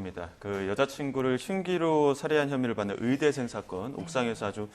입니다. 그 여자친구를 흉기로 살해한 혐의를 받는 의대생 사건, 옥상에서 아주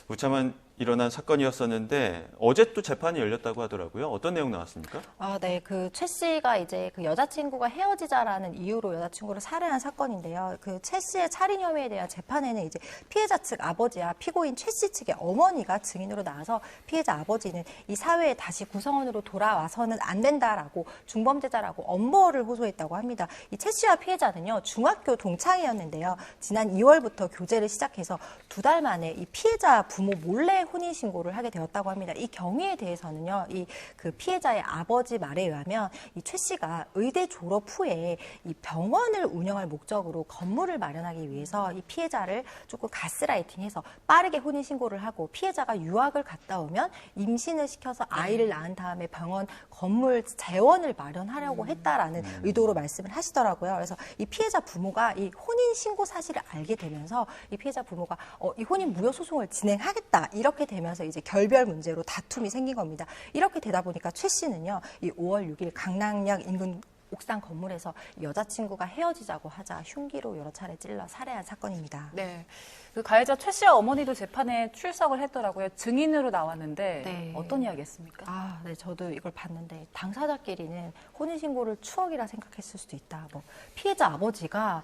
무참한 일어난 사건이었었는데 어제 또 재판이 열렸다고 하더라고요. 어떤 내용 나왔습니까? 네. 그 최 씨가 이제 그 여자친구가 헤어지자라는 이유로 여자친구를 살해한 사건인데요. 그 최 씨의 살인 혐의에 대한 재판에는 이제 피해자 측 아버지와 피고인 최 씨 측의 어머니가 증인으로 나와서 피해자 아버지는 이 사회에 다시 구성원으로 돌아와서는 안 된다라고 중범죄자라고 엄벌을 호소했다고 합니다. 이 최 씨와 피해자는요, 중학교 동창이었는데요. 지난 2월부터 교제를 시작해서 2달 만에 이 피해자 부모 몰래 혼인 신고를 하게 되었다고 합니다. 이 경위에 대해서는요, 이 그 피해자의 아버지 말에 의하면 이 최 씨가 의대 졸업 후에 이 병원을 운영할 목적으로 건물을 마련하기 위해서 이 피해자를 조금 가스라이팅해서 빠르게 혼인 신고를 하고 피해자가 유학을 갔다 오면 임신을 시켜서 아이를 낳은 다음에 병원 건물 재원을 마련하려고 했다라는 의도로 말씀을 하시더라고요. 그래서 이 피해자 부모가 이 혼인 신고 사실을 알게 되면서 이 피해자 부모가 이 혼인 무효 소송을 진행하겠다 이렇게 되면서 이제 결별 문제로 다툼이 생긴 겁니다. 이렇게 되다 보니까 최 씨는요, 이 5월 6일 강남역 인근 옥상 건물에서 여자친구가 헤어지자고 하자 흉기로 여러 차례 찔러 살해한 사건입니다. 네. 그 가해자 최 씨의 어머니도 재판에 출석을 했더라고요. 증인으로 나왔는데 네. 어떤 이야기했습니까? 네, 저도 이걸 봤는데 당사자끼리는 혼인신고를 추억이라 생각했을 수도 있다. 뭐 피해자 아버지가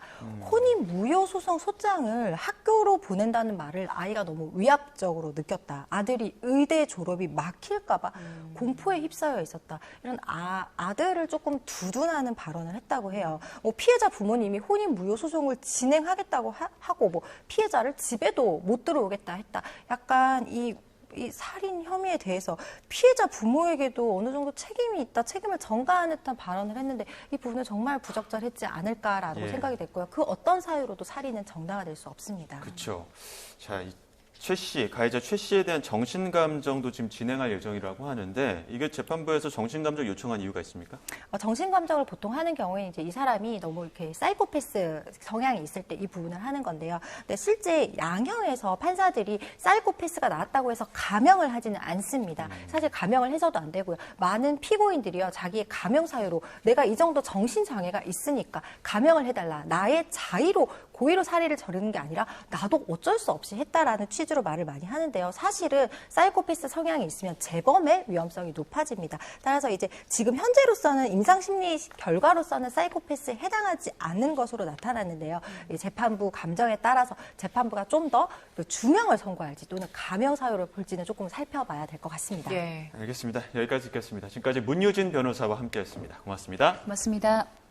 혼인 무효 소송 소장을 학교로 보낸다는 말을 아이가 너무 위압적으로 느꼈다. 아들이 의대 졸업이 막힐까봐 공포에 휩싸여 있었다. 이런 아들을 조금 두둔하는 발언을 했다고 해요. 뭐 피해자 부모님이 혼인 무효 소송을 진행하겠다고 하고 뭐 피해자를 집에도 못 들어오겠다 했다. 약간 이 살인 혐의에 대해서 피해자 부모에게도 어느 정도 책임이 있다, 책임을 전가하는 듯한 발언을 했는데 이 부분은 정말 부적절했지 않을까라고 생각이 됐고요. 그 어떤 사유로도 살인은 정당화될 수 없습니다. 그렇죠. 자, 최 씨, 가해자 최 씨에 대한 정신감정도 지금 진행할 예정이라고 하는데 이게 재판부에서 정신감정 요청한 이유가 있습니까? 정신감정을 보통 하는 경우에 이제 이 사람이 너무 이렇게 사이코패스 성향이 있을 때 이 부분을 하는 건데요. 근데 실제 양형에서 판사들이 사이코패스가 나왔다고 해서 감형을 하지는 않습니다. 사실 감형을 해서도 안 되고요. 많은 피고인들이요, 자기의 감형 사유로 내가 이 정도 정신장애가 있으니까 감형을 해달라. 나의 자의로 고의로 살해를 저지른 게 아니라 나도 어쩔 수 없이 했다라는 취지로 말을 많이 하는데요. 사실은 사이코패스 성향이 있으면 재범의 위험성이 높아집니다. 따라서 이제 지금 현재로서는 임상심리 결과로서는 사이코패스에 해당하지 않는 것으로 나타났는데요. 재판부 감정에 따라서 재판부가 좀 더 중형을 선고할지 또는 감형 사유를 볼지는 조금 살펴봐야 될 것 같습니다. 예. 알겠습니다. 여기까지 듣겠습니다. 지금까지 문유진 변호사와 함께했습니다. 고맙습니다. 고맙습니다.